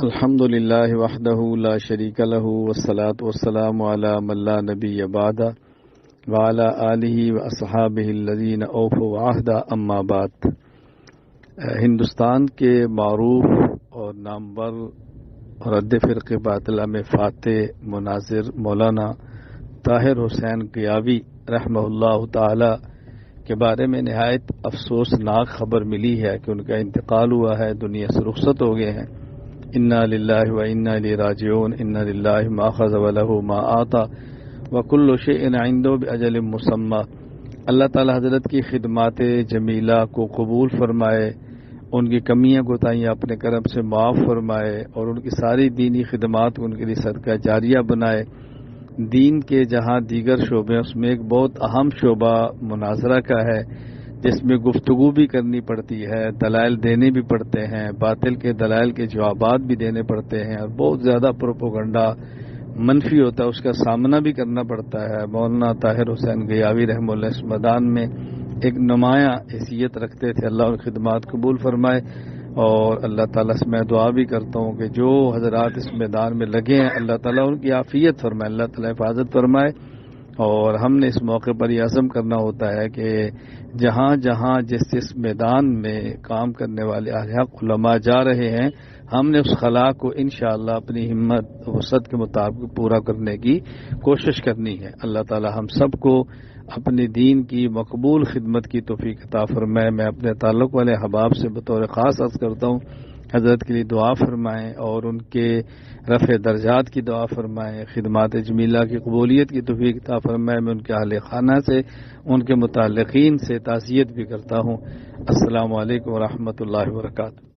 الحمد للہ وحدہ لا شریک لہ والصلاة والسلام علی من لا نبی بعدہ وعلی آلہ واصحابہ الذین اوفوا العہد اما بعد۔ ہندوستان کے معروف اور نامور رد فرقہ باطلہ میں فاتح مناظر مولانا طاہر حسین قیاوی رحمہ اللہ تعالی کے بارے میں نہایت افسوسناک خبر ملی ہے کہ ان کا انتقال ہوا ہے، دنیا سے رخصت ہو گئے ہیں۔ انا للہ و انا الیہ راجعون، انا للہ ما اخذ ولہ ما آتا وکل شیء عنده باجل مسمى۔ اللہ تعالی حضرت کی خدمات جمیلہ کو قبول فرمائے، ان کی کمیاں کوتاہیاں اپنے کرم سے معاف فرمائے اور ان کی ساری دینی خدمات کو ان کے لیے صدقہ جاریہ بنائے۔ دین کے جہاں دیگر شعبے ہیں، اس میں ایک بہت اہم شعبہ مناظرہ کا ہے، جس میں گفتگو بھی کرنی پڑتی ہے، دلائل دینے بھی پڑتے ہیں، باطل کے دلائل کے جوابات بھی دینے پڑتے ہیں، اور بہت زیادہ پروپیگنڈا منفی ہوتا ہے، اس کا سامنا بھی کرنا پڑتا ہے۔ مولانا طاہر حسین قیاوی رحمہ اللہ اس میدان میں ایک نمایاں حیثیت رکھتے تھے، اللہ ان خدمات قبول فرمائے۔ اور اللہ تعالیٰ سے میں دعا بھی کرتا ہوں کہ جو حضرات اس میدان میں لگے ہیں، اللہ تعالیٰ ان کی عافیت فرمائے، اللہ تعالیٰ حفاظت فرمائے۔ اور ہم نے اس موقع پر یہ عزم کرنا ہوتا ہے کہ جہاں جہاں جس میدان میں کام کرنے والے اہل حق علماء جا رہے ہیں، ہم نے اس خلا کو انشاءاللہ اپنی ہمت وسعت کے مطابق پورا کرنے کی کوشش کرنی ہے۔ اللہ تعالی ہم سب کو اپنے دین کی مقبول خدمت کی توفیق عطا فرمائے۔ میں اپنے تعلق والے احباب سے بطور خاص عرض کرتا ہوں، حضرت کے لیے دعا فرمائیں اور ان کے رفع درجات کی دعا فرمائیں، خدمات جمیلہ کی قبولیت کی توفیق عطا فرمائے۔ میں ان کے اہل خانہ سے، ان کے متعلقین سے تعزیت بھی کرتا ہوں۔ السلام علیکم ورحمۃ اللہ وبرکاتہ۔